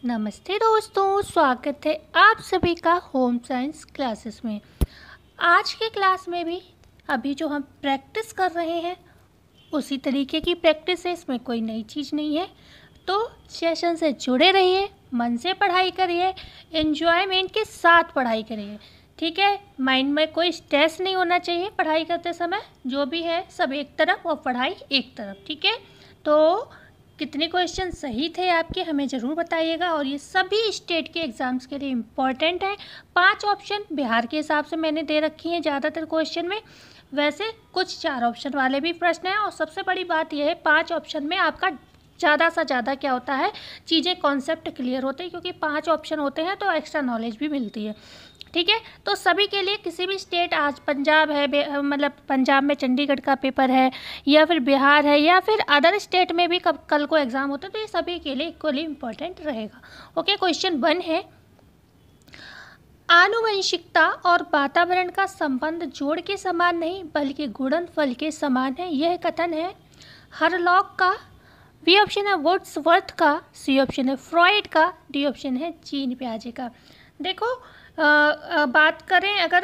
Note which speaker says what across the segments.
Speaker 1: नमस्ते दोस्तों, स्वागत है आप सभी का होम साइंस क्लासेस में। आज के क्लास में भी अभी जो हम प्रैक्टिस कर रहे हैं उसी तरीके की प्रैक्टिस है, इसमें कोई नई चीज़ नहीं है। तो सेशन से जुड़े रहिए, मन से पढ़ाई करिए, एन्जॉयमेंट के साथ पढ़ाई करिए। ठीक है, माइंड में कोई स्ट्रेस नहीं होना चाहिए पढ़ाई करते समय। जो भी है सब एक तरफ और पढ़ाई एक तरफ। ठीक है, तो कितने क्वेश्चन सही थे आपके हमें ज़रूर बताइएगा। और ये सभी स्टेट के एग्ज़ाम्स के लिए इम्पॉर्टेंट है। 5 ऑप्शन बिहार के हिसाब से मैंने दे रखी हैं ज़्यादातर क्वेश्चन में। वैसे कुछ 4 ऑप्शन वाले भी प्रश्न हैं। और सबसे बड़ी बात यह है 5 ऑप्शन में आपका ज़्यादा से ज़्यादा क्या होता है, चीज़ें कॉन्सेप्ट क्लियर होते हैं, क्योंकि 5 ऑप्शन होते हैं तो एक्स्ट्रा नॉलेज भी मिलती है। ठीक है, तो सभी के लिए किसी भी स्टेट, आज पंजाब है, मतलब पंजाब में चंडीगढ़ का पेपर है, या फिर बिहार है, या फिर अदर स्टेट में भी कल को एग्ज़ाम होता है, तो ये सभी के लिए इक्वली इम्पोर्टेंट रहेगा। ओके, क्वेश्चन 1 है, आनुवंशिकता और वातावरण का संबंध जोड़ के समान नहीं बल्कि गुणनफल के समान है। यह कथन है हरलॉक का, बी ऑप्शन है वर्ड्सवर्थ का, सी ऑप्शन है फ्रॉइड का, डी ऑप्शन है जीन पियाजे का। देखो बात करें अगर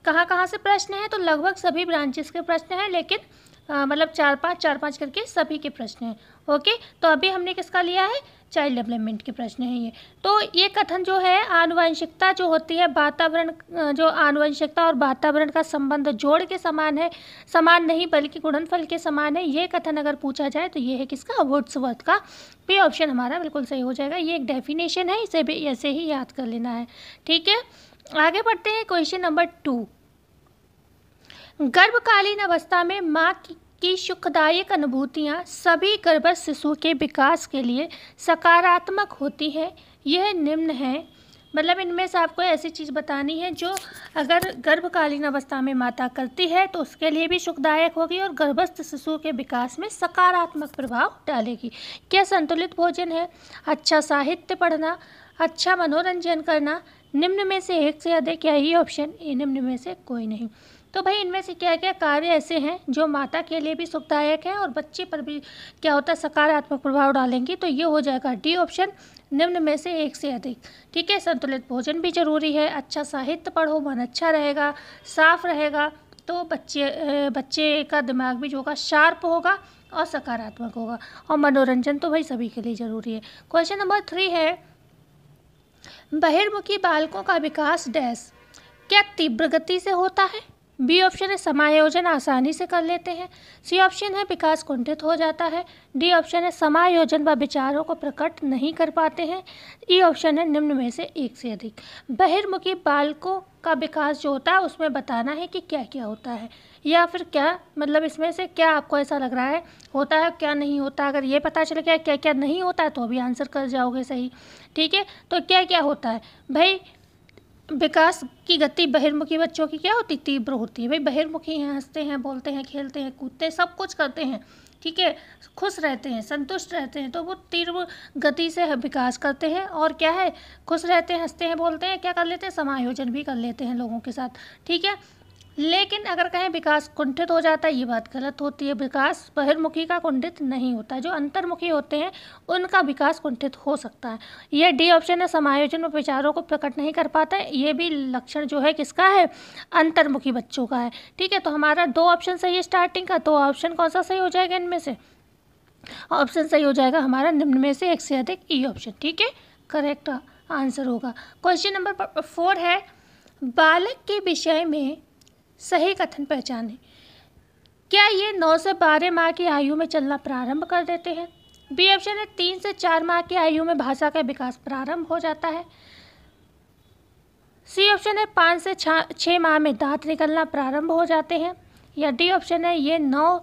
Speaker 1: कहाँ कहाँ से प्रश्न है, तो लगभग सभी ब्रांचेस के प्रश्न हैं, लेकिन मतलब 4-5 करके सभी के प्रश्न हैं। ओके, तो अभी हमने किसका लिया है, चाइल्ड डेवलपमेंट के प्रश्न हैं ये। तो ये कथन जो है आनुवंशिकता जो होती है, वातावरण जो आनुवंशिकता और वातावरण का संबंध जोड़ के समान है, समान नहीं बल्कि गुणनफल के समान है, ये कथन अगर पूछा जाए तो ये है किसका, वर्ड्सवर्थ का। बी ऑप्शन हमारा बिल्कुल सही हो जाएगा। ये एक डेफिनेशन है, इसे भी ऐसे ही याद कर लेना है। ठीक है, आगे बढ़ते हैं क्वेश्चन नंबर 2। गर्भकालीन अवस्था में माँ की सुखदायक अनुभूतियाँ सभी गर्भस्थ शिशु के विकास के लिए सकारात्मक होती हैं। यह निम्न है, मतलब इनमें से आपको ऐसी चीज़ बतानी है जो अगर गर्भकालीन अवस्था में माता करती है तो उसके लिए भी सुखदायक होगी और गर्भस्थ शिशु के विकास में सकारात्मक प्रभाव डालेगी। क्या संतुलित भोजन है, अच्छा साहित्य पढ़ना, अच्छा मनोरंजन करना, निम्न में से एक से अधिक, या ये ऑप्शन ए निम्न में से कोई नहीं। तो भाई इनमें से क्या क्या कार्य ऐसे हैं जो माता के लिए भी सुखदायक है और बच्चे पर भी क्या होता है, सकारात्मक प्रभाव डालेंगी। तो ये हो जाएगा डी ऑप्शन, निम्न में से एक से अधिक। ठीक है, संतुलित भोजन भी जरूरी है, अच्छा साहित्य पढ़ो, मन अच्छा रहेगा, साफ रहेगा, तो बच्चे का दिमाग भी जो होगा शार्प होगा और सकारात्मक होगा। और मनोरंजन तो भाई सभी के लिए ज़रूरी है। क्वेश्चन नंबर 3 है, बहिर्मुखी बालकों का विकास डैश क्या तीव्र गति से होता है। बी ऑप्शन है समायोजन आसानी से कर लेते हैं, सी ऑप्शन है विकास कुंठित हो जाता है, डी ऑप्शन है समायोजन व विचारों को प्रकट नहीं कर पाते हैं, ई ऑप्शन है निम्न में से एक से अधिक। बहिर्मुखी बालकों का विकास जो होता है उसमें बताना है कि क्या क्या होता है, या फिर क्या मतलब इसमें से क्या आपको ऐसा लग रहा है होता है क्या नहीं होता। अगर ये पता चल गया क्या क्या नहीं होता है तो भी आंसर कर जाओगे सही। ठीक है, तो क्या क्या होता है भाई, विकास की गति बहिर्मुखी बच्चों की क्या होती, तीव्र होती है। भाई बहिर्मुखी हैं, हंसते हैं, बोलते हैं, खेलते हैं, कूदते हैं, सब कुछ करते हैं। ठीक है, खुश रहते हैं, संतुष्ट रहते हैं, तो वो तीव्र गति से विकास करते हैं। और क्या है, खुश रहते हैं, हंसते हैं, बोलते हैं, क्या कर लेते हैं, समायोजन भी कर लेते हैं लोगों के साथ। ठीक है, लेकिन अगर कहें विकास कुंठित हो जाता है, ये बात गलत होती है। विकास बहिर्मुखी का कुंठित नहीं होता है, जो अंतर्मुखी होते हैं उनका विकास कुंठित हो सकता है। ये डी ऑप्शन है, समायोजन में विचारों को प्रकट नहीं कर पाता है, ये भी लक्षण जो है किसका है, अंतर्मुखी बच्चों का है। ठीक है, तो हमारा 2 ऑप्शन सही है स्टार्टिंग का। तो ऑप्शन कौन सा सही हो जाएगा इनमें से, ऑप्शन सही हो जाएगा हमारा निम्न में से एक से अधिक, ई ऑप्शन। ठीक है, करेक्ट आंसर होगा। क्वेश्चन नंबर 4 है, बालक के विषय में सही कथन पहचाने। क्या ये 9 से 12 माह की आयु में चलना प्रारंभ कर देते हैं। बी ऑप्शन है 3 से 4 माह की आयु में भाषा का विकास प्रारंभ हो जाता है, सी ऑप्शन है 5 से 6 माह में दांत निकलना प्रारंभ हो जाते हैं, या डी ऑप्शन है ये 9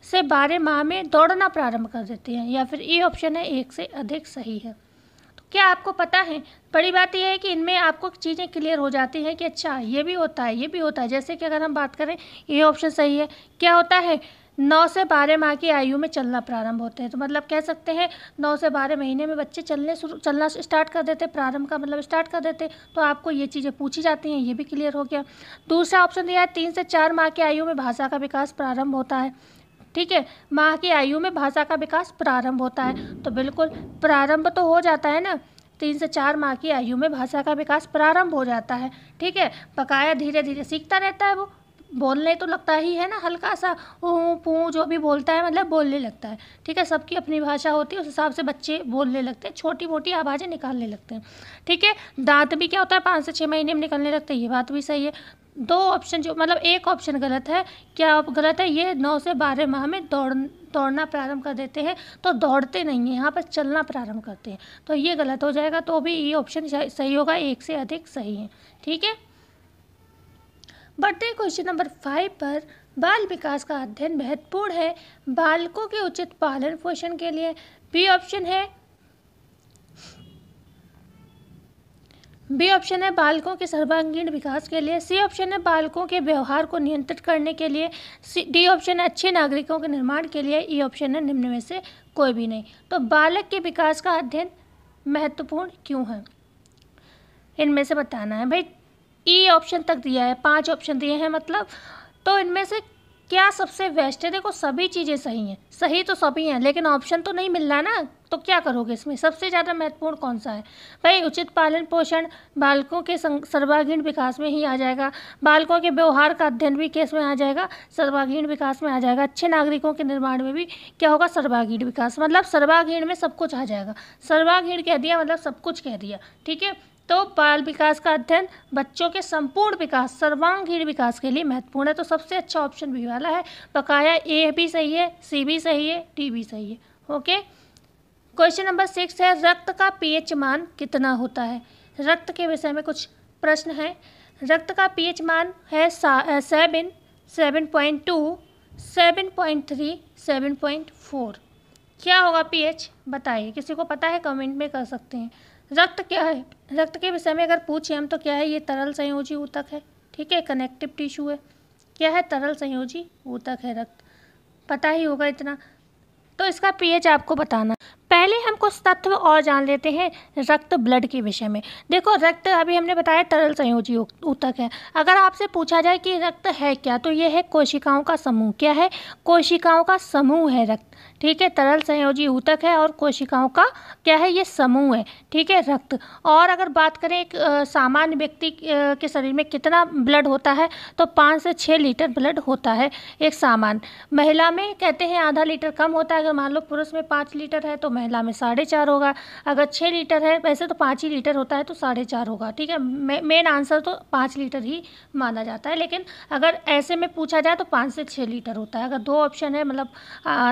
Speaker 1: से 12 माह में दौड़ना प्रारंभ कर देते हैं, या फिर ई ऑप्शन है एक से अधिक सही है। क्या आपको पता है, बड़ी बात यह है कि इनमें आपको चीज़ें क्लियर हो जाती हैं कि अच्छा ये भी होता है, ये भी होता है। जैसे कि अगर हम बात करें, ये ऑप्शन सही है, क्या होता है, 9 से 12 माह की आयु में चलना प्रारंभ होते हैं। तो मतलब कह सकते हैं 9 से 12 महीने में बच्चे चलना स्टार्ट कर देते, प्रारंभ का मतलब स्टार्ट कर देते। तो आपको ये चीज़ें पूछी जाती हैं, ये भी क्लियर हो गया। दूसरा ऑप्शन दिया है 3 से 4 माह की आयु में भाषा का विकास प्रारंभ होता है। ठीक है, माह की आयु में भाषा का विकास प्रारंभ होता है, तो बिल्कुल प्रारंभ तो हो जाता है ना। 3 से 4 माह की आयु में भाषा का विकास प्रारंभ हो जाता है। ठीक है, बकाया धीरे धीरे सीखता रहता है, वो बोलने तो लगता ही है ना, हल्का सा ऊ पू जो भी बोलता है मतलब बोलने लगता है। ठीक है, सबकी अपनी भाषा होती है, उस हिसाब से बच्चे बोलने लगते हैं, छोटी मोटी आवाज़ें निकालने लगते हैं। ठीक है, दांत भी क्या होता है 5 से 6 महीने में निकलने लगते हैं, ये बात भी सही है। 2 ऑप्शन जो मतलब एक ऑप्शन गलत है। क्या गलत है? ये 9 से 12 माह में दौड़ना प्रारंभ कर देते हैं, तो दौड़ते नहीं हैं, यहाँ पर चलना प्रारंभ करते हैं, तो ये गलत हो जाएगा। तो भी ये ऑप्शन सही होगा, एक से अधिक सही है। ठीक है, बढ़ते क्वेश्चन नंबर 5 पर। बाल विकास का अध्ययन महत्वपूर्ण है बालकों के उचित पालन पोषण के लिए। बी ऑप्शन है बालकों के सर्वांगीण विकास के लिए। सी ऑप्शन है बालकों के व्यवहार को नियंत्रित करने के लिए। डी ऑप्शन है अच्छे नागरिकों के निर्माण के लिए। ई ऑप्शन है निम्न में से कोई भी नहीं। तो बालक के विकास का अध्ययन महत्वपूर्ण क्यों है, इनमें से बताना है भाई। ई ऑप्शन तक दिया है, 5 ऑप्शन दिए हैं मतलब, तो इनमें से क्या सबसे बेस्ट है? देखो सभी चीज़ें सही हैं, सही तो सभी हैं, लेकिन ऑप्शन तो नहीं मिल रहा ना, तो क्या करोगे इसमें? सबसे ज़्यादा महत्वपूर्ण कौन सा है भाई? उचित पालन पोषण बालकों के सर्वांगीण विकास में ही आ जाएगा। बालकों के व्यवहार का अध्ययन भी किस में आ जाएगा? सर्वांगीण विकास में आ जाएगा। अच्छे नागरिकों के निर्माण में भी क्या होगा? सर्वांगीण विकास, मतलब सर्वांगीण में सब कुछ आ जाएगा। सर्वांगीण कह दिया मतलब सब कुछ कह दिया। ठीक है, तो बाल विकास का अध्ययन बच्चों के संपूर्ण विकास सर्वांगीण विकास के लिए महत्वपूर्ण है। तो सबसे अच्छा ऑप्शन बी वाला है। बकाया ए भी सही है, सी भी सही है, डी भी सही है। ओके, क्वेश्चन नंबर 6 है रक्त का पीएच मान कितना होता है? रक्त के विषय में कुछ प्रश्न है। रक्त का पीएच मान है 7, 7.2, 7.3, 7.4। क्या होगा पीएच? बताइए, किसी को पता है? कमेंट में कर सकते हैं। रक्त क्या है? रक्त के विषय में अगर पूछे हम तो क्या है? ये तरल संयोजी ऊतक है। ठीक है, कनेक्टिव टिश्यू है। क्या है? तरल संयोजी ऊतक है रक्त, पता ही होगा इतना। तो इसका पीएच आपको बताना। पहले हम कुछ तत्व और जान लेते हैं रक्त ब्लड के विषय में। देखो रक्त अभी हमने बताया तरल संयोजी ऊतक है। अगर आपसे पूछा जाए कि रक्त है क्या, तो ये है कोशिकाओं का समूह। क्या है? कोशिकाओं का समूह है रक्त। ठीक है, तरल संयोजी ऊतक है और कोशिकाओं का क्या है? ये समूह है। ठीक है, रक्त। और अगर बात करें एक सामान्य व्यक्ति के शरीर में कितना ब्लड होता है, तो 5 से 6 लीटर ब्लड होता है एक सामान्य। महिला में कहते हैं आधा लीटर कम होता है। अगर मान लो पुरुष में 5 लीटर है तो महिला में 4.5 होगा। अगर 6 लीटर है, वैसे तो 5 ही लीटर होता है, तो 4.5 होगा। ठीक है, मेन आंसर तो 5 लीटर ही माना जाता है, लेकिन अगर ऐसे में पूछा जाए तो 5 से 6 लीटर होता है। अगर 2 ऑप्शन है मतलब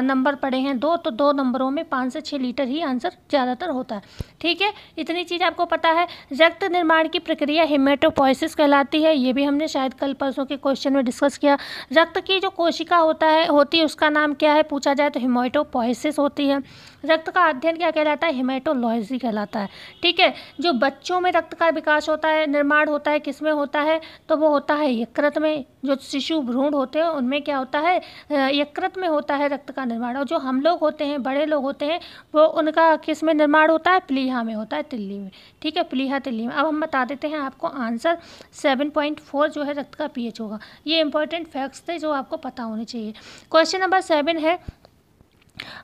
Speaker 1: नंबर पड़े हैं 2, तो 2 नंबरों में 5 से 6 लीटर ही आंसर ज़्यादातर होता है। ठीक है, इतनी चीज़ आपको पता है। रक्त निर्माण की प्रक्रिया हेमेटोपोइसिस कहलाती है। ये भी हमने शायद कल परसों के क्वेश्चन में डिस्कस किया। रक्त की जो कोशिका होती है उसका नाम क्या है पूछा जाए तो हेमेटोपोइसिस होती है। रक्त का अध्ययन क्या कहलाता है? हेमेटोलॉजी कहलाता है। ठीक है, जो बच्चों में रक्त का विकास होता है, निर्माण होता है, किस में होता है? तो वो होता है यकृत में। जो शिशु भ्रूण होते हैं उनमें क्या होता है? यकृत में होता है रक्त का निर्माण। और जो हम लोग होते हैं, बड़े लोग होते हैं, वो उनका किस में निर्माण होता है? प्लीहा में होता है, तिल्ली में। ठीक है, प्लीहा तिल्ली में। अब हम बता देते हैं आपको आंसर। 7.4 जो है रक्त का पीएच होगा। ये इंपॉर्टेंट फैक्ट्स थे जो आपको पता होने चाहिए। क्वेश्चन नंबर 7 है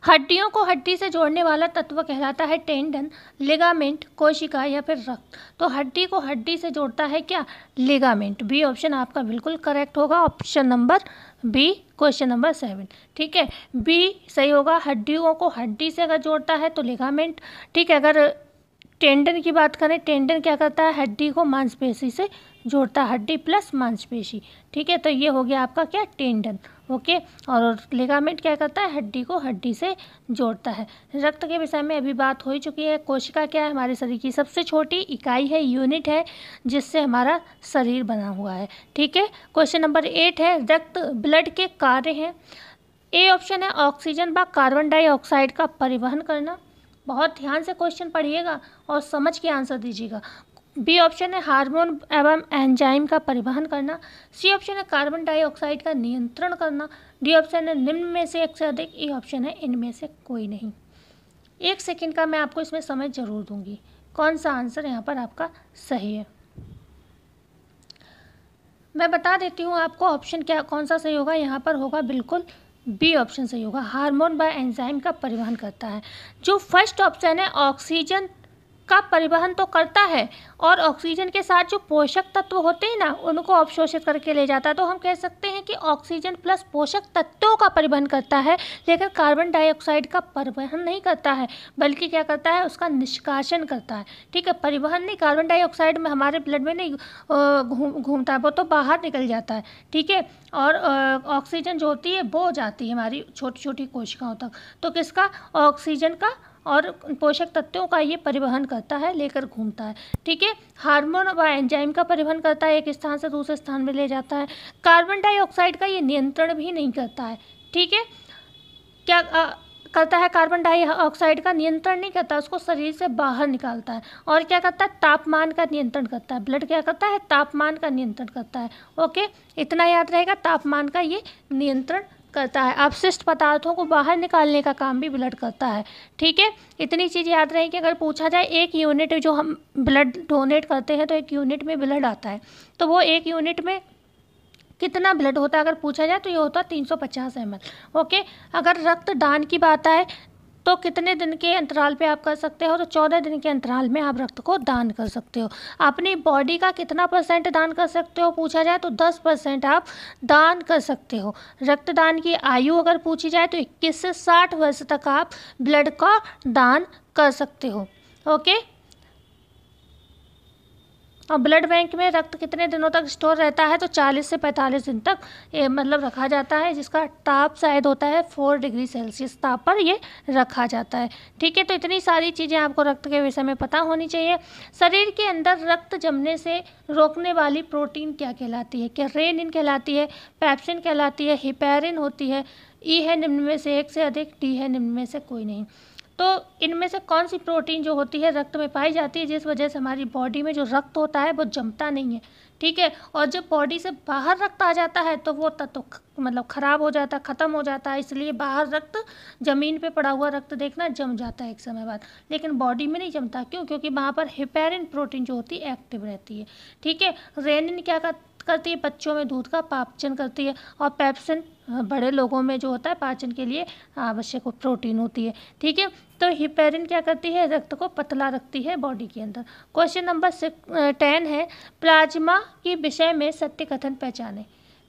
Speaker 1: हड्डियों को हड्डी से जोड़ने वाला तत्व कहलाता है टेंडन, लिगामेंट, कोशिका या फिर रक्त। तो हड्डी को हड्डी से जोड़ता है क्या? लिगामेंट। बी ऑप्शन आपका बिल्कुल करेक्ट होगा, option number B, question number 7। ठीक है, बी सही होगा। हड्डियों को हड्डी से अगर जोड़ता है तो लिगामेंट। ठीक है, अगर टेंडन की बात करें, टेंडन क्या करता है? हड्डी को मांसपेशी से जोड़ता है, हड्डी प्लस मांसपेशी। ठीक है, तो ये हो गया आपका क्या? टेंडन। ओके, और लिगामेंट क्या करता है? हड्डी को हड्डी से जोड़ता है। रक्त के विषय में अभी बात हो ही चुकी है। कोशिका क्या है? हमारे शरीर की सबसे छोटी इकाई है, यूनिट है, जिससे हमारा शरीर बना हुआ है। ठीक है, क्वेश्चन नंबर 8 है रक्त ब्लड के कार्य हैं। ए ऑप्शन है ऑक्सीजन व कार्बन डाइऑक्साइड का परिवहन करना। बहुत ध्यान से क्वेश्चन पढ़िएगा और समझ के आंसर दीजिएगा। बी ऑप्शन है हार्मोन एवं एंजाइम का परिवहन करना। सी ऑप्शन है कार्बन डाइऑक्साइड का नियंत्रण करना। डी ऑप्शन है निम्न में से एक से अधिक। ई ऑप्शन है इनमें से कोई नहीं। 1 सेकंड का मैं आपको इसमें समय जरूर दूंगी, कौन सा आंसर यहाँ पर आपका सही है। मैं बता देती हूँ आपको ऑप्शन क्या कौन सा सही होगा। यहाँ पर होगा बिल्कुल बी ऑप्शन सही होगा, हार्मोन व एंजाइम का परिवहन करता है। जो फर्स्ट ऑप्शन है ऑक्सीजन का परिवहन तो करता है और ऑक्सीजन के साथ जो पोषक तत्व होते हैं ना उनको अवशोषित करके ले जाता है। तो हम कह सकते हैं कि ऑक्सीजन प्लस पोषक तत्वों का परिवहन करता है, लेकिन कार्बन डाइऑक्साइड का परिवहन नहीं करता है, बल्कि क्या करता है, उसका निष्कासन करता है। ठीक है, परिवहन नहीं, कार्बन डाइऑक्साइड में हमारे ब्लड में नहीं घूमता है, वो तो बाहर निकल जाता है। ठीक है, और ऑक्सीजन जो होती है वो जाती है हमारी छोटी छोटी कोशिकाओं तक। तो किसका, ऑक्सीजन का और पोषक तत्वों का ये परिवहन करता है, लेकर घूमता है। ठीक है, हार्मोन व एंजाइम का परिवहन करता है, एक स्थान से दूसरे स्थान में ले जाता है। कार्बन डाइऑक्साइड का ये नियंत्रण भी नहीं करता है। ठीक है, क्या करता है, कार्बन डाइऑक्साइड का नियंत्रण नहीं करता, उसको शरीर से बाहर निकालता है। और क्या करता है, तापमान का नियंत्रण करता है। ब्लड क्या करता है, तापमान का नियंत्रण करता है। ओके, इतना याद रहेगा, तापमान का ये नियंत्रण करता है। अपशिष्ट पदार्थों को बाहर निकालने का काम भी ब्लड करता है। ठीक है, इतनी चीज़ याद रहे कि अगर पूछा जाए एक यूनिट जो हम ब्लड डोनेट करते हैं तो एक यूनिट में ब्लड आता है, तो वो एक यूनिट में कितना ब्लड होता है अगर पूछा जाए तो ये होता है 350 ml। ओके, अगर रक्तदान की बात आए तो कितने दिन के अंतराल पे आप कर सकते हो, तो 14 दिन के अंतराल में आप रक्त को दान कर सकते हो। अपनी बॉडी का कितना % दान कर सकते हो पूछा जाए तो 10% आप दान कर सकते हो। रक्तदान की आयु अगर पूछी जाए तो 21 से 60 वर्ष तक आप ब्लड का दान कर सकते हो। ओके, और ब्लड बैंक में रक्त कितने दिनों तक स्टोर रहता है, तो 40 से 45 दिन तक मतलब रखा जाता है, जिसका ताप शायद होता है 4 डिग्री सेल्सियस ताप पर ये रखा जाता है। ठीक है, तो इतनी सारी चीज़ें आपको रक्त के विषय में पता होनी चाहिए। शरीर के अंदर रक्त जमने से रोकने वाली प्रोटीन क्या कहलाती है, क्या रेनिन कहलाती है, पेप्सिन कहलाती है, हिपेरिन होती है, ई है निम्न में से एक से अधिक, डी है निम्न में से कोई नहीं। तो इनमें से कौन सी प्रोटीन जो होती है रक्त में पाई जाती है, जिस वजह से हमारी बॉडी में जो रक्त होता है वो जमता नहीं है। ठीक है, और जब बॉडी से बाहर रक्त आ जाता है तो वो तत्व मतलब ख़राब हो जाता है, ख़त्म हो जाता है। इसलिए बाहर रक्त, ज़मीन पे पड़ा हुआ रक्त देखना जम जाता है एक समय बाद, लेकिन बॉडी में नहीं जमता। क्यों? क्योंकि वहाँ पर हिपेरिन प्रोटीन जो होती है एक्टिव रहती है। ठीक है, रेनिन क्या करती है, बच्चों में दूध का पाचन करती है, और पेप्सिन बड़े लोगों में जो होता है पाचन के लिए आवश्यक प्रोटीन होती है। ठीक है, तो हिपेरिन क्या करती है, रक्त को पतला रखती है बॉडी के अंदर। क्वेश्चन नंबर 10 है, प्लाज्मा के विषय में सत्य कथन पहचाने।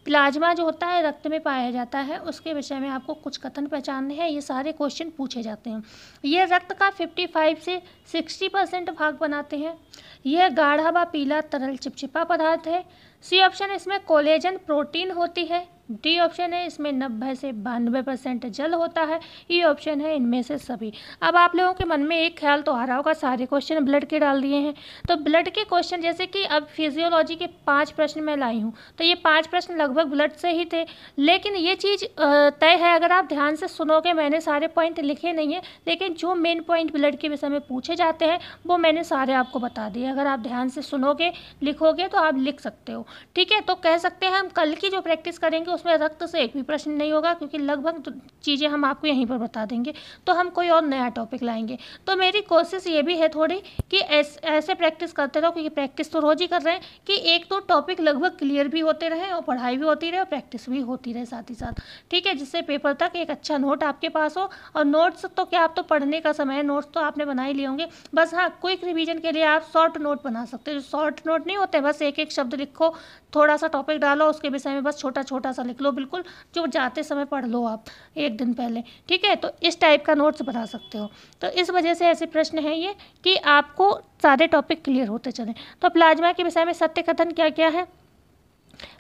Speaker 1: प्लाज्मा जो होता है रक्त में पाया जाता है, उसके विषय में आपको कुछ कथन पहचानने हैं। ये सारे क्वेश्चन पूछे जाते हैं। ये रक्त का 55 से 60% भाग बनाते हैं। यह गाढ़ा व पीला तरल चिपचिपा पदार्थ है। सी ऑप्शन इसमें कोलेजन प्रोटीन होती है। डी ऑप्शन है इसमें 90 से 92% जल होता है। ई ऑप्शन है इनमें से सभी। अब आप लोगों के मन में एक ख्याल तो आ रहा होगा, सारे क्वेश्चन ब्लड के डाल दिए हैं। तो ब्लड के क्वेश्चन जैसे कि अब फिजियोलॉजी के 5 प्रश्न मैं लाई हूँ, तो ये 5 प्रश्न लगभग ब्लड से ही थे। लेकिन ये चीज़ तय है, अगर आप ध्यान से सुनोगे, मैंने सारे पॉइंट लिखे नहीं है, लेकिन जो मेन पॉइंट ब्लड के विषय में पूछे जाते हैं वो मैंने सारे आपको बता दिए। अगर आप ध्यान से सुनोगे, लिखोगे तो आप लिख सकते हो। ठीक है, तो कह सकते हैं हम कल की जो प्रैक्टिस करेंगे उसमें रक्त से एक भी प्रश्न नहीं होगा, क्योंकि लगभग चीज़ें हम आपको यहीं पर बता देंगे। तो हम कोई और नया टॉपिक लाएंगे। तो मेरी कोशिश ये भी है थोड़ी कि ऐसे प्रैक्टिस करते रहो, क्योंकि प्रैक्टिस तो रोज़ ही कर रहे हैं, कि एक दो टॉपिक लगभग क्लियर भी होते रहे और पढ़ाई भी होती रहे और प्रैक्टिस भी होती रहे साथ ही साथ। ठीक है, जिससे पेपर तक एक अच्छा नोट आपके पास हो। और नोट्स तो क्या, आप तो पढ़ने का समय है, नोट्स तो आपने बना ही लिए होंगे। बस हाँ, क्विक रिवीजन के लिए आप शॉर्ट नोट बना सकते हो। जो शॉर्ट नोट नहीं होते, बस एक एक शब्द लिखो, थोड़ा सा टॉपिक डालो, उसके विषय में बस छोटा छोटा सा लिख लो, बिल्कुल जो जाते समय पढ़ लो आप एक दिन पहले। ठीक है, तो इस टाइप का नोट्स बना सकते हो। तो इस वजह से ऐसे प्रश्न हैं ये कि आपको सारे टॉपिक क्लियर होते चलें। तो प्लाज्मा के विषय में सत्य कथन क्या क्या है,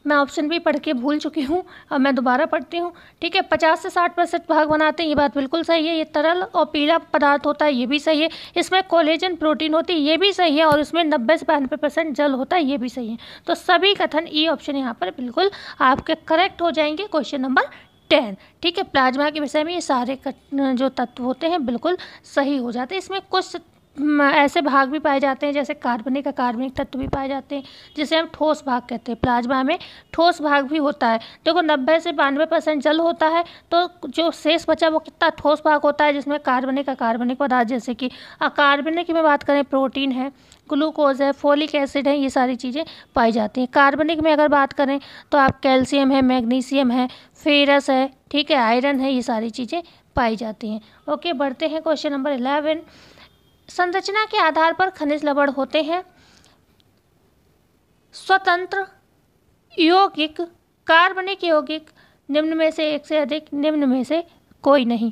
Speaker 1: मैं ऑप्शन भी पढ़ के भूल चुकी हूँ, अब मैं दोबारा पढ़ती हूँ। ठीक है, 50 से 60% भाग बनाते हैं, ये बात बिल्कुल सही है। ये तरल और पीला पदार्थ होता है, ये भी सही है। इसमें कोलेजन प्रोटीन होती है, ये भी सही है। और इसमें 90 से 92% जल होता है, ये भी सही है। तो सभी कथन ई ऑप्शन यहाँ पर बिल्कुल आपके करेक्ट हो जाएंगे। Question number 10। ठीक है, प्लाज्मा के विषय में ये सारे जो तत्व होते हैं बिल्कुल सही हो जाते हैं। इसमें कुछ ऐसे भाग भी पाए जाते हैं, जैसे कार्बनिक अकार्बनिक तत्व भी पाए जाते हैं, जिसे हम ठोस भाग कहते हैं। प्लाज्मा में ठोस भाग भी होता है। देखो 90 से 92% जल होता है, तो जो शेष बचा वो कितना ठोस भाग होता है, जिसमें कार्बनिक अकार्बनिक पदार्थ, जैसे कि अकार्बनिक में बात करें प्रोटीन है, ग्लूकोज है, फोलिक एसिड है, ये सारी चीज़ें पाई जाती हैं। कार्बनिक में अगर बात करें तो आप कैल्शियम है, मैग्नीशियम है, फेरस है, ठीक है, आयरन है, ये सारी चीज़ें पाई जाती हैं। ओके, बढ़ते हैं क्वेश्चन नंबर 11। संरचना के आधार पर खनिज लवण होते हैं स्वतंत्र, यौगिक, कार्बनिक यौगिक, निम्न में से एक से अधिक, निम्न में से कोई नहीं।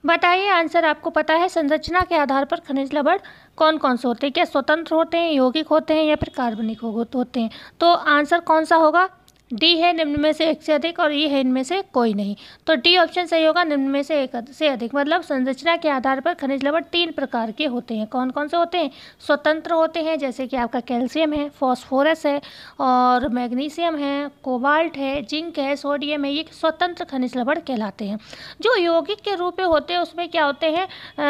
Speaker 1: बताइए आंसर आपको पता है संरचना के आधार पर खनिज लवण कौन कौन से होते हैं? क्या स्वतंत्र होते हैं, यौगिक होते हैं या फिर कार्बनिक होते हैं? तो आंसर कौन सा होगा? डी है निम्न में से एक से अधिक और ये है इनमें से कोई नहीं। तो डी ऑप्शन सही होगा, निम्न में से एक से अधिक। मतलब संरचना के आधार पर खनिज लवण 3 प्रकार के होते हैं। कौन कौन से होते हैं? स्वतंत्र होते हैं, जैसे कि आपका कैल्शियम है, फॉस्फोरस है और मैग्नीशियम है, कोबाल्ट है, जिंक है, सोडियम है, ये स्वतंत्र खनिज लवण कहलाते हैं। जो यौगिक के रूप में होते हैं उसमें क्या होते हैं,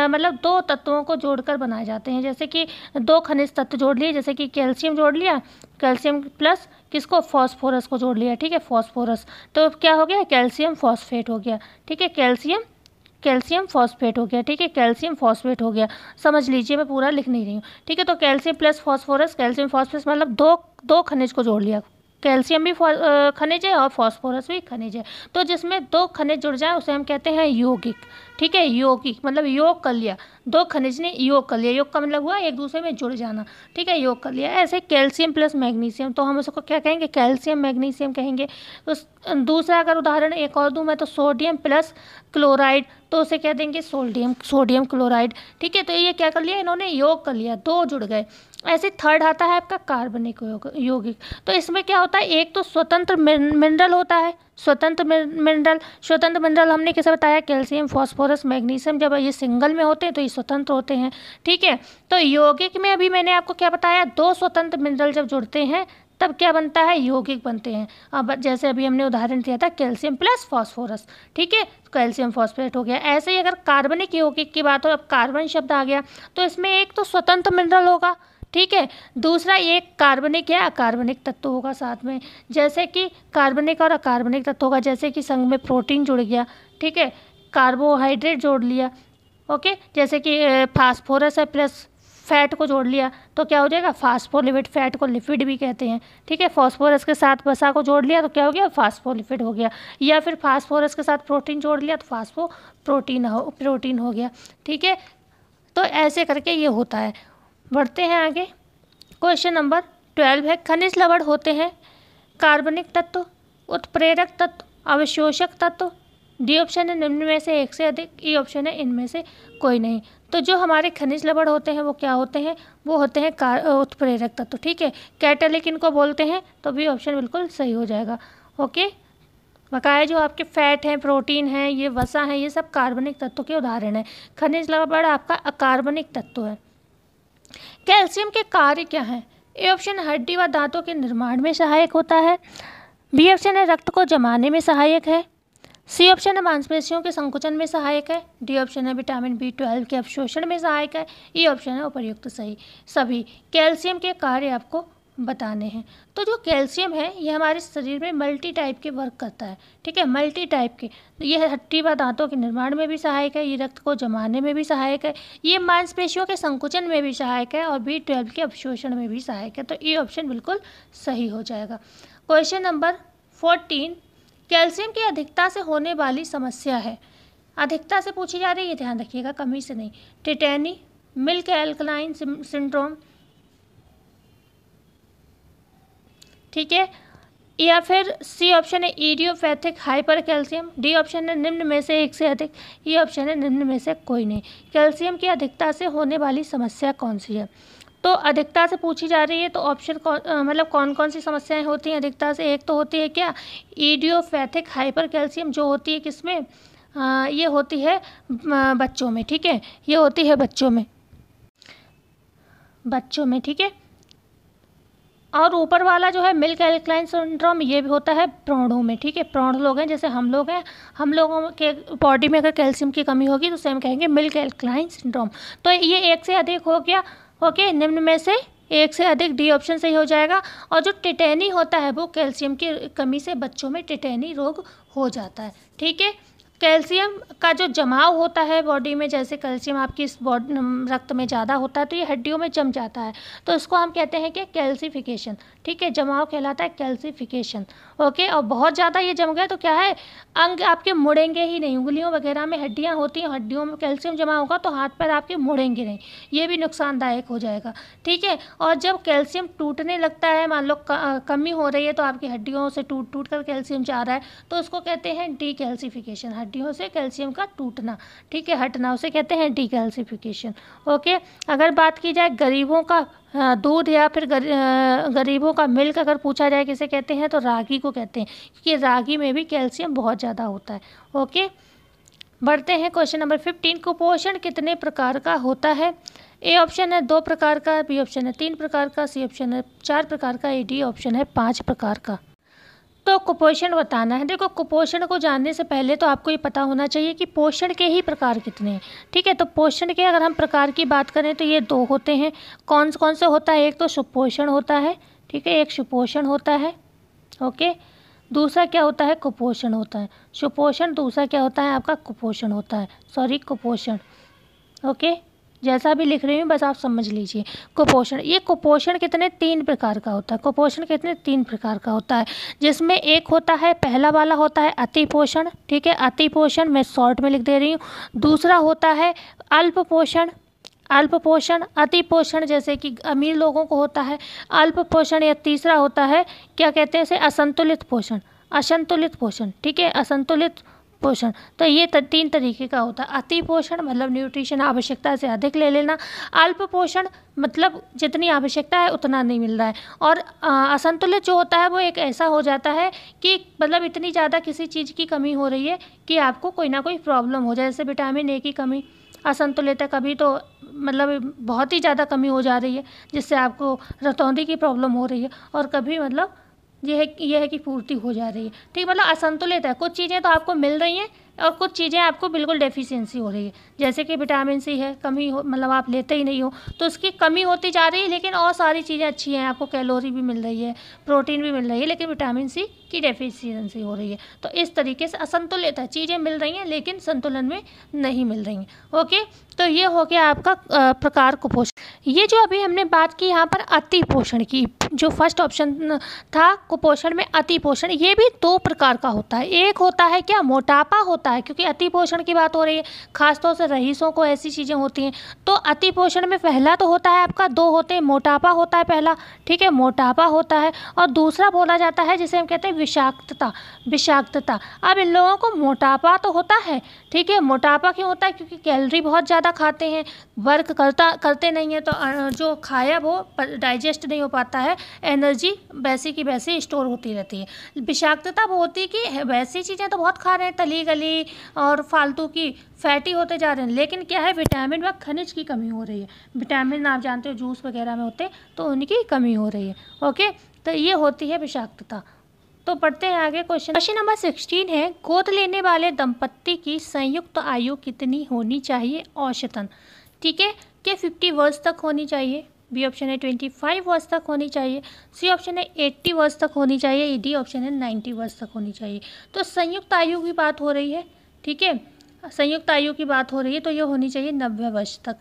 Speaker 1: मतलब 2 तत्वों को जोड़कर बनाए जाते हैं। जैसे कि 2 खनिज तत्व जोड़ लिए, जैसे कि कैल्शियम जोड़ लिया, कैल्शियम प्लस किसको? फॉस्फोरस को जोड़ लिया, ठीक है, फॉस्फोरस। तो क्या हो गया? कैल्शियम फॉस्फेट हो गया, ठीक है, कैल्शियम फॉस्फेट हो गया, ठीक है, कैल्शियम फॉस्फेट हो गया। समझ लीजिए, मैं पूरा लिख नहीं रही हूँ, ठीक है। तो calcium plus phosphorus, calcium phosphorus, मतलब दो खनिज को जोड़ लिया। कैल्शियम भी खनिज है और फॉस्फोरस भी खनिज है। तो जिसमें 2 खनिज जुड़ जाए उसे हम कहते हैं यौगिक, ठीक है। यौगिक मतलब योग कर लिया, 2 खनिज ने योग कर लिया। योग का मतलब हुआ एक दूसरे में जुड़ जाना, ठीक है, योग कर लिया। ऐसे कैल्शियम प्लस मैग्नीशियम, तो हम उसको क्या कहेंगे? कैल्शियम मैग्नीशियम कहेंगे। उस दूसरा अगर उदाहरण एक और दूँ मैं, तो सोडियम प्लस क्लोराइड, तो उसे कह देंगे सोडियम क्लोराइड, ठीक है। तो ये क्या कर लिया इन्होंने? योग कर लिया, 2 जुड़ गए। ऐसे थर्ड आता है आपका कार्बनिक यौगिक। तो इसमें क्या होता है? एक तो स्वतंत्र मिनरल होता है, स्वतंत्र मिनरल हमने कैसे बताया? कैल्शियम, फॉस्फोरस, मैग्नीशियम, जब ये सिंगल में होते हैं तो ये स्वतंत्र होते हैं, ठीक है। तो यौगिक में अभी मैंने आपको क्या बताया? 2 स्वतंत्र मिनरल जब जुड़ते हैं तब क्या बनता है? यौगिक बनते हैं। अब जैसे अभी हमने उदाहरण दिया था कैल्शियम प्लस फॉस्फोरस, ठीक है, कैल्शियम फॉस्फेट हो गया। ऐसे ही अगर कार्बनिक यौगिक की बात हो, अब कार्बन शब्द आ गया, तो इसमें एक तो स्वतंत्र मिनरल होगा, ठीक है, दूसरा एक कार्बनिक या अकार्बनिक तत्व होगा साथ में। जैसे कि कार्बनिक और अकार्बनिक तत्व होगा, जैसे कि संग में प्रोटीन जुड़ गया, ठीक है, कार्बोहाइड्रेट जोड़ लिया, ओके। जैसे कि फास्फोरस है प्लस फैट को जोड़ लिया तो क्या हो जाएगा? फास्फोलिपिड। फैट को लिपिड भी कहते हैं, ठीक है। फॉस्फोरस के साथ वसा को जोड़ लिया तो क्या हो गया? फास्फोलिपिड हो गया। या फिर फास्फोरस के साथ प्रोटीन जोड़ लिया तो प्रोटीन हो गया, ठीक है। तो ऐसे करके ये होता है। बढ़ते हैं आगे। क्वेश्चन नंबर 12 है, खनिज लवण होते हैं कार्बनिक तत्व, उत्प्रेरक तत्व, अवशोषक तत्व। डी ऑप्शन है निम्न में से एक से अधिक, ई ऑप्शन है इनमें से कोई नहीं। तो जो हमारे खनिज लवण होते हैं वो क्या होते हैं? वो होते हैं उत्प्रेरक तत्व, ठीक है। कैटालिक इनको बोलते हैं, तो बी ऑप्शन बिल्कुल सही हो जाएगा, ओके। बकाया जो आपके फैट हैं, प्रोटीन हैं, ये वसा हैं, ये सब कार्बनिक तत्व के उदाहरण हैं। खनिज लवण आपका अकार्बनिक तत्व है। कैल्शियम के कार्य क्या हैं? ए ऑप्शन हड्डी व दांतों के निर्माण में सहायक होता है, बी ऑप्शन है रक्त को जमाने में सहायक है, सी ऑप्शन है मांसपेशियों के संकुचन में सहायक है, डी ऑप्शन है विटामिन B12 के अवशोषण में सहायक है, ई ऑप्शन है उपर्युक्त सही। सभी कैल्शियम के कार्य आपको बताने हैं। तो जो कैल्शियम है ये हमारे शरीर में मल्टी टाइप के वर्क करता है, ठीक है, मल्टी टाइप के। ये हड्डी व दांतों के निर्माण में भी सहायक है, ये रक्त को जमाने में भी सहायक है, ये मांसपेशियों के संकुचन में भी सहायक है और B12 के अवशोषण में भी सहायक है। तो ये ऑप्शन बिल्कुल सही हो जाएगा। क्वेश्चन नंबर 14, कैल्शियम की अधिकता से होने वाली समस्या है। अधिकता से पूछी जा रही है, ध्यान रखिएगा, कमी से नहीं। टिटेनी, मिल्क एल्कलाइन सिंड्रोम, ठीक है, या फिर सी ऑप्शन है idiopathic hyper calcium, D option है निम्न में से एक से अधिक, ई ऑप्शन है निम्न में से कोई नहीं। कैल्शियम की अधिकता से होने वाली समस्या कौन सी है? तो अधिकता से पूछी जा रही है तो ऑप्शन मतलब कौन कौन सी समस्याएं होती हैं अधिकता से? एक तो होती है क्या? इडियोपैथिक हाइपर कैल्शियम, जो होती है किसमें? ये होती है बच्चों में, ठीक है, ये होती है बच्चों में, ठीक है। और ऊपर वाला जो है मिल्क एल्कलाइन सिंड्रोम, ये भी होता है प्रौढ़ों में, ठीक है। प्रौढ़ लोग हैं, जैसे हम लोग हैं, हम लोगों के बॉडी में अगर कैल्शियम की कमी होगी तो उसे हम कहेंगे मिल्क एल्कलाइन सिंड्रोम। तो ये एक से अधिक हो गया, ओके, निम्न में से एक से अधिक, डी ऑप्शन सही हो जाएगा। और जो टिटेनी होता है वो कैल्शियम की कमी से बच्चों में टिटेनी रोग हो जाता है, ठीक है। कैल्शियम का जो जमाव होता है बॉडी में, जैसे कैल्शियम आपकी इस रक्त में ज़्यादा होता है तो ये हड्डियों में जम जाता है, तो इसको हम कहते हैं कि कैल्सिफिकेशन। ठीक है, जमाव कहलाता है कैल्सिफिकेशन। ओके, और बहुत ज़्यादा ये जम गया तो क्या है, अंग आपके मुड़ेंगे ही नहीं। उंगलियों वगैरह में हड्डियाँ होती हैं, हड्डियों में कैल्शियम जमा होगा तो हाथ पैर आपके मुड़ेंगे नहीं, ये भी नुकसानदायक हो जाएगा। ठीक है, और जब कैल्शियम टूटने लगता है, मान लो कमी हो रही है तो आपकी हड्डियों से टूट टूट कर कैल्शियम जा रहा है, तो उसको कहते हैं डीकैल्सिफिकेशन, हड्डियों से कैल्शियम का टूटना। ठीक है, हटना, उसे कहते हैं डीकैल्सिफिकेशन। ओके, अगर बात की जाए गरीबों का दूध या फिर गरीबों का मिल्क अगर पूछा जाए किसे कहते हैं, तो रागी को कहते हैं, क्योंकि रागी में भी कैल्शियम बहुत ज़्यादा होता है। ओके, बढ़ते हैं क्वेश्चन नंबर 15। कुपोषण कितने प्रकार का होता है? ए ऑप्शन है 2 प्रकार का, बी ऑप्शन है 3 प्रकार का, सी ऑप्शन है 4 प्रकार का, डी ऑप्शन है 5 प्रकार का। तो कुपोषण बताना है। देखो, कुपोषण को जानने से पहले तो आपको ये पता होना चाहिए कि पोषण के ही प्रकार कितने हैं। ठीक है, तो पोषण के अगर हम प्रकार की बात करें तो ये 2 होते हैं। कौन कौन से होता है? एक तो सुपोषण होता है, ठीक है, एक सुपोषण होता है। ओके, दूसरा क्या होता है? कुपोषण होता है। सुपोषण, दूसरा क्या होता है आपका? कुपोषण होता है, सॉरी कुपोषण। ओके, जैसा भी लिख रही हूँ बस आप समझ लीजिए। कुपोषण, ये कुपोषण कितने 3 प्रकार का होता है। कुपोषण कितने 3 प्रकार का होता है, जिसमें एक होता है, पहला वाला होता है अतिपोषण। ठीक है, अतिपोषण मैं शॉर्ट में लिख दे रही हूँ। दूसरा होता है अल्पपोषण। अल्पपोषण, अतिपोषण जैसे कि अमीर लोगों को होता है अल्पपोषण, या तीसरा होता है क्या कहते हैं इसे? असंतुलित पोषण। असंतुलित पोषण, ठीक है, असंतुलित पोषण। तो ये 3 तरीके का होता है। अति पोषण मतलब न्यूट्रिशन आवश्यकता से अधिक ले लेना, अल्प पोषण मतलब जितनी आवश्यकता है उतना नहीं मिल रहा है, और असंतुलित जो होता है वो एक ऐसा हो जाता है कि मतलब इतनी ज़्यादा किसी चीज़ की कमी हो रही है कि आपको कोई ना कोई प्रॉब्लम हो जाए। जैसे विटामिन ए की कमी असंतुलित है, कभी तो मतलब बहुत ही ज़्यादा कमी हो जा रही है जिससे आपको रतौंधी की प्रॉब्लम हो रही है, और कभी मतलब ये है कि पूर्ति हो जा रही है। ठीक, मतलब असंतुलित है। कुछ चीज़ें तो आपको मिल रही हैं और कुछ चीज़ें आपको बिल्कुल डेफिशिएंसी हो रही है। जैसे कि विटामिन सी है, कमी हो मतलब आप लेते ही नहीं हो तो उसकी कमी होती जा रही है, लेकिन और सारी चीज़ें अच्छी हैं, आपको कैलोरी भी मिल रही है, प्रोटीन भी मिल रही है, लेकिन विटामिन सी की डेफिशिएंसी हो रही है। तो इस तरीके से असंतुलित है, चीज़ें मिल रही हैं लेकिन संतुलन में नहीं मिल रही हैं। ओके, तो ये हो गया आपका प्रकार कुपोषण। ये जो अभी हमने बात की यहाँ पर अति पोषण की, जो फर्स्ट ऑप्शन था कुपोषण में अति पोषण, ये भी 2 प्रकार का होता है। एक होता है क्या? मोटापा होता है, क्योंकि अति पोषण की बात हो रही है, खासतौर से रईसों को ऐसी चीज़ें होती हैं। तो अति पोषण में पहला तो होता है आपका, 2 होते हैं, मोटापा होता है पहला, ठीक है, मोटापा होता है, और दूसरा बोला जाता है जिसे हम कहते हैं विषाक्तता। विषाक्तता, अब इन लोगों को मोटापा तो होता है, ठीक है, मोटापा क्यों होता है? क्योंकि कैलोरी बहुत ज़्यादा खाते हैं, वर्क करते नहीं है, तो जो खाया वो डाइजेस्ट नहीं हो पाता है, एनर्जी वैसी की वैसी स्टोर होती रहती है। विषाक्तता वो होती है कि वैसी चीज़ें तो बहुत खा रहे हैं, तली गली और फालतू की, फैटी होते जा रहे हैं, लेकिन क्या है, विटामिन व खनिज की कमी हो रही है। विटामिन आप जानते हो जूस वगैरह में होते हैं, तो उनकी कमी हो रही है। ओके, तो ये होती है विषाक्तता। तो पढ़ते हैं आगे क्वेश्चन नंबर 16 है, गोद लेने वाले दंपत्ति की संयुक्त आयु कितनी होनी चाहिए औसतन? ठीक है, क्या 50 वर्ष तक होनी चाहिए? बी ऑप्शन है 25 वर्ष तक होनी चाहिए, सी ऑप्शन है 80 वर्ष तक होनी चाहिए, डी ऑप्शन है 90 वर्ष तक होनी चाहिए। तो संयुक्त आयु की बात हो रही है, ठीक है, संयुक्त आयु की बात हो रही है, तो ये होनी चाहिए 90 वर्ष तक।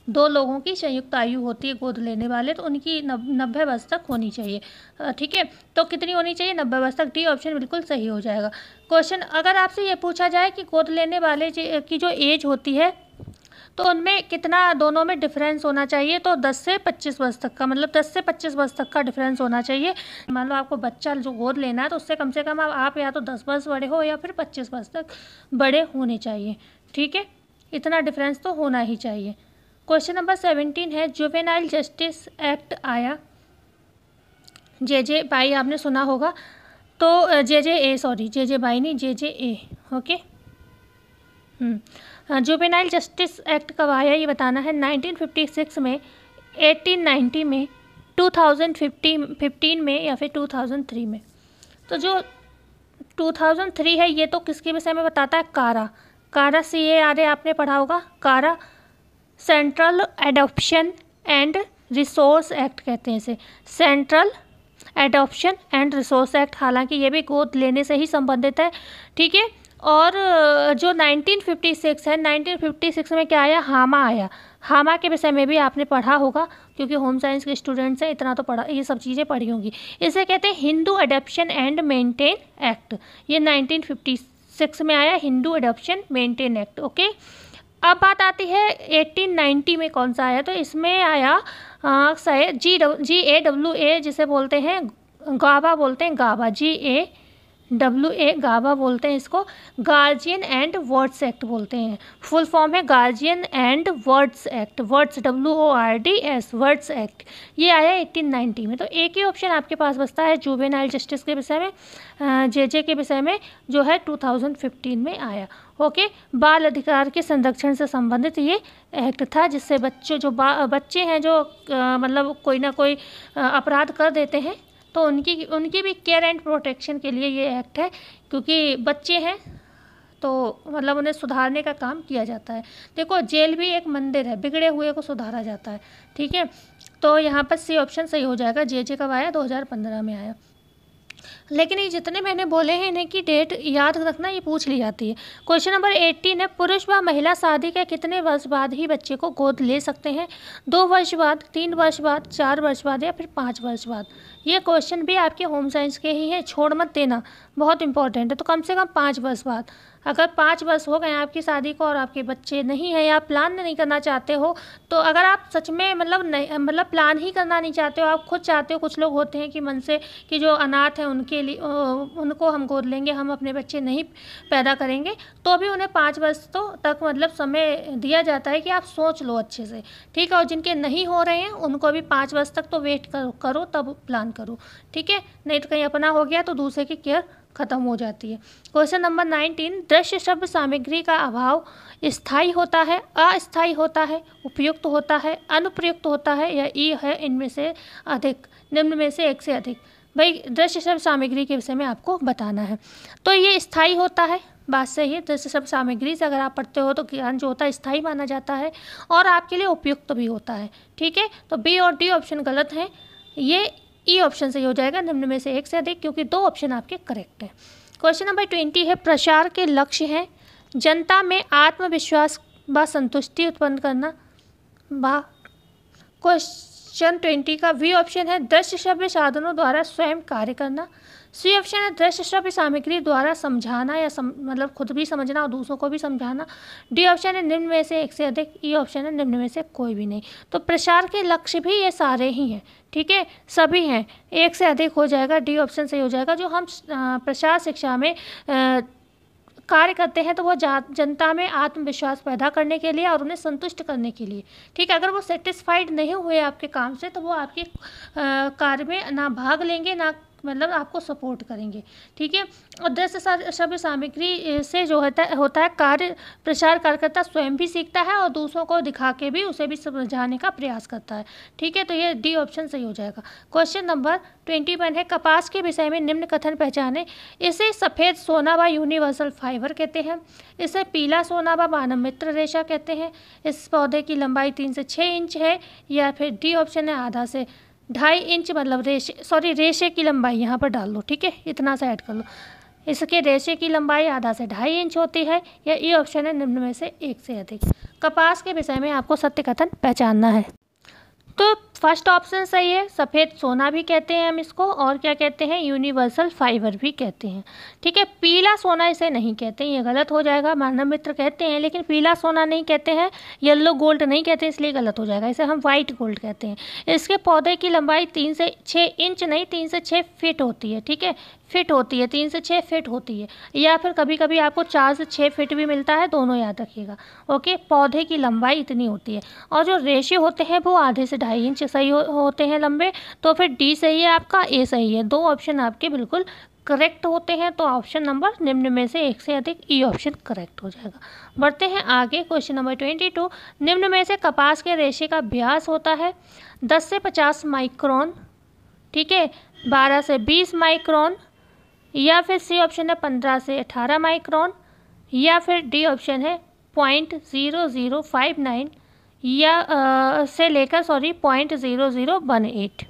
Speaker 1: 2 लोगों की संयुक्त आयु होती है गोद लेने वाले, तो उनकी 90 वर्ष तक होनी चाहिए। ठीक है, तो कितनी होनी चाहिए? 90 वर्ष तक। डी ऑप्शन बिल्कुल सही हो जाएगा। क्वेश्चन अगर आपसे ये पूछा जाए कि गोद लेने वाले की जो एज होती है तो उनमें कितना दोनों में डिफरेंस होना चाहिए? तो 10 से 25 वर्ष तक का, मतलब 10 से 25 वर्ष तक का डिफरेंस होना चाहिए। मान लो आपको बच्चा जो गोद लेना है तो उससे कम से कम आप या तो 10 वर्ष बड़े हो या फिर 25 वर्ष तक बड़े होने चाहिए। ठीक है, इतना डिफरेंस तो होना ही चाहिए। क्वेश्चन नंबर 17 है, जुवेनाइल जस्टिस एक्ट आया, जे बाई आपने सुना होगा, तो जे बाई नहीं, जे। ओके, जुवेनाइल जस्टिस एक्ट कब आया ये बताना है। 1956 में, 1890 में, 2015 में या फिर 2003 में। तो जो 2003 है ये तो किसके विषय में बताता है? कारा CARA आपने पढ़ा होगा, कारा central adoption and resource act कहते हैं इसे, central adoption and resource act. हालांकि ये भी गोद लेने से ही संबंधित है, ठीक है, और जो 1956 है, 1956 में क्या आया, हामा आया। हामा के विषय में भी आपने पढ़ा होगा, क्योंकि होम साइंस के स्टूडेंट्स हैं, इतना तो पढ़ा, ये सब चीज़ें पढ़ी होंगी। इसे कहते हैं Hindu adoption and maintain act. ये 1956 में आया, Hindu adoption maintain act. Okay, अब बात आती है 1890 में कौन सा आया, तो इसमें आया GAWA, जिसे बोलते हैं गाबा, बोलते हैं गाबा, GAWA गाबा बोलते हैं इसको। गार्जियन एंड वर्ड्स एक्ट बोलते हैं, फुल फॉर्म है guardian and words act, words WORDS, words act. ये आया 1890 में। तो एक ही ऑप्शन आपके पास बचता है जुवेनाइल जस्टिस के विषय में, JJ के विषय में, जो है 2015 में आया। ओके, बाल अधिकार के संरक्षण से संबंधित ये एक्ट था, जिससे बच्चे हैं जो मतलब कोई ना कोई अपराध कर देते हैं, तो उनकी भी केयर एंड प्रोटेक्शन के लिए ये एक्ट है, क्योंकि बच्चे हैं तो मतलब उन्हें सुधारने का काम किया जाता है। देखो, जेल भी एक मंदिर है, बिगड़े हुए को सुधारा जाता है। ठीक है, तो यहाँ पर सी ऑप्शन सही हो जाएगा। JJ कब आया, 2015 में आया। लेकिन ये जितने मैंने बोले हैं इन्हें की डेट याद रखना, ये पूछ ली जाती है। क्वेश्चन नंबर 18 है, पुरुष व महिला शादी के कितने वर्ष बाद ही बच्चे को गोद ले सकते हैं? 2 वर्ष बाद, 3 वर्ष बाद, 4 वर्ष बाद या फिर 5 वर्ष बाद? ये क्वेश्चन भी आपके होम साइंस के ही हैं, छोड़ मत देना, बहुत इंपॉर्टेंट है। तो कम से कम 5 वर्ष बाद। अगर 5 वर्ष हो गए आपकी शादी को और आपके बच्चे नहीं हैं या आप प्लान नहीं करना चाहते हो, तो अगर आप सच में मतलब प्लान ही करना नहीं चाहते हो, आप खुद चाहते हो, कुछ लोग होते हैं कि मन से कि जो अनाथ हैं उनके लिए उनको हम गोद लेंगे, हम अपने बच्चे नहीं पैदा करेंगे, तो भी उन्हें 5 वर्ष तक मतलब समय दिया जाता है कि आप सोच लो अच्छे से। ठीक है, और जिनके नहीं हो रहे हैं उनको भी 5 वर्ष तक तो वेट करो तब प्लान करो। ठीक है, नहीं तो कहीं अपना हो गया तो दूसरे की केयर खत्म हो जाती है। क्वेश्चन नंबर 19, दृश्य श्रव्य सामग्री का अभाव स्थायी होता है, अस्थायी होता है, उपयुक्त होता है, अनुप्रयुक्त होता है या ई है इनमें से अधिक, निम्न में से एक से अधिक? भाई, दृश्य श्रव्य सामग्री के विषय में आपको बताना है। तो ये स्थायी होता है, बात सही है। दृश्य श्रव्य सामग्री से अगर आप पढ़ते हो तो ज्ञान जो होता है स्थायी माना जाता है और आपके लिए उपयुक्त भी होता है। ठीक है, तो बी और डी ऑप्शन गलत हैं, ये ई ऑप्शन सही हो जाएगा, निम्न में से एक से अधिक, क्योंकि 2 ऑप्शन आपके करेक्ट हैं। क्वेश्चन नंबर 20 है, प्रसार के लक्ष्य हैं जनता में आत्मविश्वास व संतुष्टि उत्पन्न करना। क्वेश्चन 20 का वी ऑप्शन है, दृश्य श्रव्य साधनों द्वारा स्वयं कार्य करना। सी ऑप्शन है, दृश्य श्रव्य सामग्री द्वारा समझाना या मतलब खुद भी समझना और दूसरों को भी समझाना। डी ऑप्शन है, निम्न में से एक से अधिक। ई ऑप्शन है, निम्न में से कोई भी नहीं। तो प्रसार के लक्ष्य भी ये सारे ही हैं। ठीक है, सभी हैं, एक से अधिक हो जाएगा, डी ऑप्शन सही हो जाएगा। जो हम प्रसार शिक्षा में कार्य करते हैं तो वो जनता में आत्मविश्वास पैदा करने के लिए और उन्हें संतुष्ट करने के लिए। ठीक है, अगर वो सेटिस्फाइड नहीं हुए आपके काम से तो वो आपके कार्य में ना भाग लेंगे, ना मतलब आपको सपोर्ट करेंगे। ठीक है, और दृश्य श्रव्य सामग्री से जो होता है कार्य, प्रसार कार्यकर्ता स्वयं भी सीखता है और दूसरों को दिखा के भी उसे भी समझाने का प्रयास करता है। ठीक है, तो ये डी ऑप्शन सही हो जाएगा। क्वेश्चन नंबर 21 है, कपास के विषय में निम्न कथन पहचाने। इसे सफ़ेद सोना व यूनिवर्सल फाइबर कहते हैं, इसे पीला सोना व मानव मित्र रेशा कहते हैं, इस पौधे की लंबाई 3 से 6 इंच है, या फिर डी ऑप्शन है आधा से 2.5 इंच, मतलब रेशे की लंबाई यहाँ पर डाल लो। ठीक है, इतना सा ऐड कर लो, इसके रेशे की लंबाई आधा से 2.5 इंच होती है, या ई ऑप्शन है निम्न में से एक से अधिक। कपास के विषय में आपको सत्य कथन पहचानना है। तो फर्स्ट ऑप्शन सही है, सफ़ेद सोना भी कहते हैं हम इसको, और क्या कहते हैं, यूनिवर्सल फाइबर भी कहते हैं। ठीक है, पीला सोना इसे नहीं कहते, ये गलत हो जाएगा। मानव मित्र कहते हैं लेकिन पीला सोना नहीं कहते हैं, येलो गोल्ड नहीं कहते, इसलिए गलत हो जाएगा, इसे हम वाइट गोल्ड कहते हैं। इसके पौधे की लंबाई 3 से 6 इंच नहीं, 3 से 6 फीट होती है। ठीक है, फिट होती है, 3 से 6 फिट होती है, या फिर कभी कभी आपको 4 से 6 फिट भी मिलता है, दोनों याद रखिएगा। ओके, पौधे की लंबाई इतनी होती है, और जो रेशे होते हैं वो आधे से 2.5 इंच सही होते हैं लंबे। तो फिर डी सही है आपका, ए सही है, 2 ऑप्शन आपके बिल्कुल करेक्ट होते हैं। तो ऑप्शन नंबर निम्न में से एक से अधिक, ई ऑप्शन करेक्ट हो जाएगा। बढ़ते हैं आगे, क्वेश्चन नंबर 22, निम्न में से कपास के रेशे का व्यास होता है 10 से 50 माइक्रोन, ठीक है, 12 से 20 माइक्रोन, या फिर सी ऑप्शन है 15 से 18 माइक्रोन, या फिर डी ऑप्शन है 0.0059 या से लेकर 0.0018।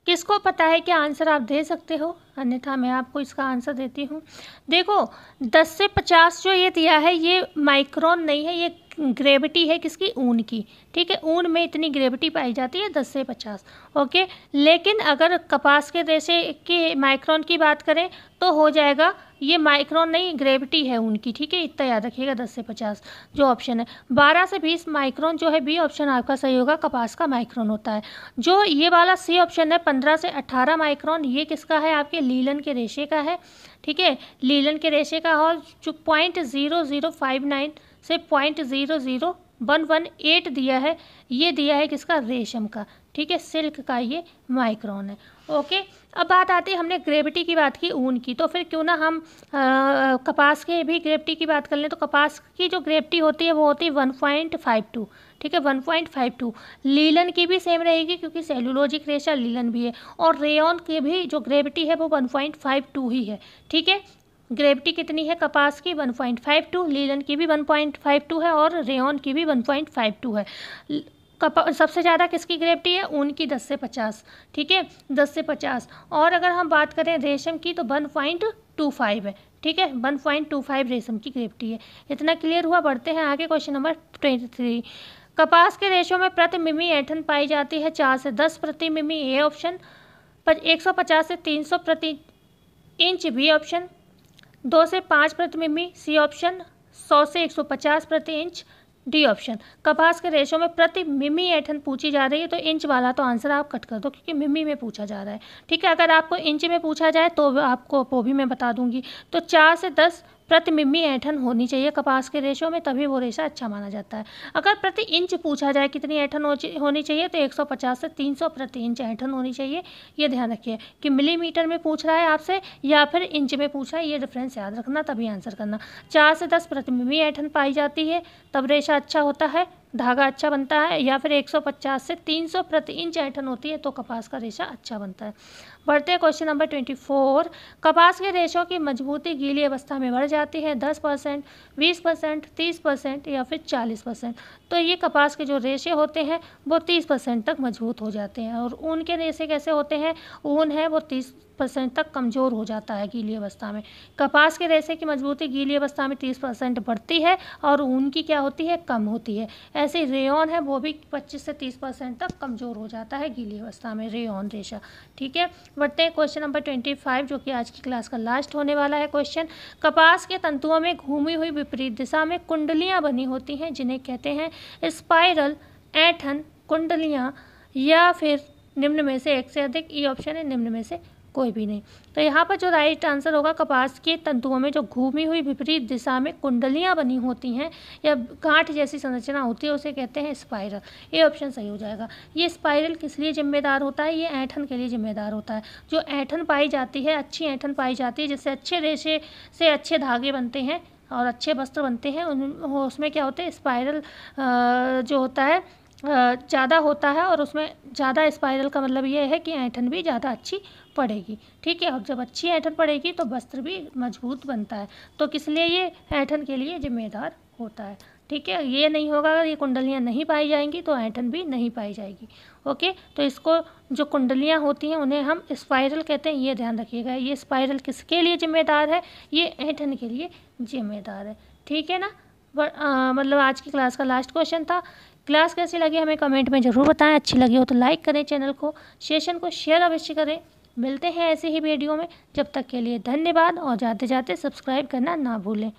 Speaker 1: किसको पता है क्या आंसर आप दे सकते हो? अन्यथा मैं आपको इसका आंसर देती हूँ। देखो 10 से 50 जो ये दिया है ये माइक्रोन नहीं है, ये ग्रेविटी है किसकी, ऊन की। ठीक है, ऊन में इतनी ग्रेविटी पाई जाती है 10 से 50। ओके, लेकिन अगर कपास के रेशे के माइक्रोन की बात करें तो हो जाएगा, ये माइक्रोन नहीं ग्रेविटी है ऊन की। ठीक है, इतना याद रखिएगा 10 से 50 जो ऑप्शन है। 12 से 20 माइक्रोन जो है बी ऑप्शन आपका सही होगा, कपास का माइक्रोन होता है। जो ये वाला सी ऑप्शन है 15 से 18 माइक्रोन, ये किसका है, आपके लीलन के रेशे का है। ठीक है, लीलन के रेशे का और जो 0.0059 से 0.00118 दिया है, ये दिया है किसका, रेशम का। ठीक है, सिल्क का ये माइक्रोन है। ओके, अब बात आती है, हमने ग्रेविटी की बात की ऊन की, तो फिर क्यों ना हम कपास के भी ग्रेविटी की बात कर लें। तो कपास की जो ग्रेविटी होती है वो होती है 1.52। ठीक है, 1.52। लीलन की भी सेम रहेगी क्योंकि सेलुलोजिक रेशा लीलन भी है, और रेयॉन की भी जो ग्रेविटी है वो 1.52 ही है। ठीक है, ग्रेविटी कितनी है कपास की, 1.52, लीलन की भी 1.52 है, और रेयॉन की भी 1.52 है। सबसे ज़्यादा किसकी ग्रेविटी है, ऊन की 10 से 50। ठीक है, 10 से 50। और अगर हम बात करें रेशम की तो 1.25 है। ठीक है, 1.25 रेशम की ग्रेविटी है। इतना क्लियर हुआ। बढ़ते हैं आगे, क्वेश्चन नंबर 23। कपास के रेशों में प्रति मिमी ऐंठन पाई जाती है 4 से 10 प्रति मिमी, ए ऑप्शन, 150 से 300 प्रति इंच, बी ऑप्शन, 2 से 5 प्रति मिमी, सी ऑप्शन, 100 से 150 प्रति इंच, डी ऑप्शन। कपास के रेशों में प्रति मिमी ऐंठन पूछी जा रही है तो इंच वाला तो आंसर आप कट कर दो क्योंकि मिमी में पूछा जा रहा है। ठीक है, अगर आपको इंच में पूछा जाए तो आपको वो भी मैं बता दूंगी। तो 4 से 10 प्रति मिमी ऐंठन होनी चाहिए कपास के रेशों में, तभी वो रेशा अच्छा माना जाता है। अगर प्रति इंच पूछा जाए कितनी ऐंठन होनी चाहिए तो 150 से 300 प्रति इंच ऐंठन होनी चाहिए। ये ध्यान रखिए कि मिलीमीटर में पूछ रहा है आपसे या फिर इंच में पूछ रहा है, ये डिफरेंस याद रखना तभी आंसर करना। 4 से 10 प्रति मिमी ऐंठन पाई जाती है तब रेशा अच्छा होता है, धागा अच्छा बनता है, या फिर 150 से 300 प्रति इंच ऐंठन होती है तो कपास का रेशा अच्छा बनता है। बढ़ते हैं क्वेश्चन नंबर 24। कपास के रेशों की मजबूती गीली अवस्था में बढ़ जाती है 10%, 20%, 30% या फिर 40%। तो ये कपास के जो रेशे होते हैं वो 30% तक मजबूत हो जाते हैं। और ऊन के रेशे कैसे होते हैं, ऊन है वो 30% तक कमज़ोर हो जाता है गीली अवस्था में। कपास के रेशे की मजबूती गीली अवस्था में 30% बढ़ती है और ऊन की क्या होती है, कम होती है। ऐसे रेयॉन है वो भी 25 से 30% तक कमज़ोर हो जाता है गीली अवस्था में, रेयॉन रेशा। ठीक है, बढ़ते हैं क्वेश्चन नंबर 25 जो कि आज की क्लास का लास्ट होने वाला है क्वेश्चन। कपास के तंतुओं में घूमी हुई विपरीत दिशा में कुंडलियाँ बनी होती हैं जिन्हें कहते हैं स्पाइरल, ऐंठन, कुंडलियाँ, या फिर निम्न में से एक से अधिक। ई ऑप्शन है निम्न में से कोई भी नहीं। तो यहाँ पर जो राइट आंसर होगा, कपास के तंतुओं में जो घूमी हुई विपरीत दिशा में कुंडलियाँ बनी होती हैं या गांठ जैसी संरचना होती है उसे कहते हैं स्पाइरल। ये ऑप्शन सही हो जाएगा। ये स्पाइरल किस लिए जिम्मेदार होता है, ये ऐंठन के लिए जिम्मेदार होता है। जो ऐंठन पाई जाती है, अच्छी ऐंठन पाई जाती है जिससे अच्छे रेशे से अच्छे धागे बनते हैं और अच्छे वस्त्र बनते हैं, उसमें क्या होते हैं, स्पाइरल जो होता है ज़्यादा होता है, और उसमें ज़्यादा स्पाइरल का मतलब ये है कि ऐंठन भी ज़्यादा अच्छी पड़ेगी। ठीक है, और जब अच्छी ऐंठन पड़ेगी तो वस्त्र भी मजबूत बनता है। तो किस लिए ये ऐंठन के लिए जिम्मेदार होता है। ठीक है, ये नहीं होगा, अगर ये कुंडलियाँ नहीं पाई जाएंगी तो ऐंठन भी नहीं पाई जाएगी। ओके, तो इसको जो कुंडलियाँ होती हैं उन्हें हम स्पाइरल कहते हैं, ये ध्यान रखिएगा। ये स्पाइरल किसके लिए जिम्मेदार है, ये ऐंठन के लिए जिम्मेदार है। ठीक है ना, मतलब आज की क्लास का लास्ट क्वेश्चन था। क्लास कैसी लगी हमें कमेंट में ज़रूर बताएं। अच्छी लगी हो तो लाइक करें, चैनल को, सेशन को शेयर अवश्य करें। मिलते हैं ऐसे ही वीडियो में, जब तक के लिए धन्यवाद, और जाते जाते सब्सक्राइब करना ना भूलें।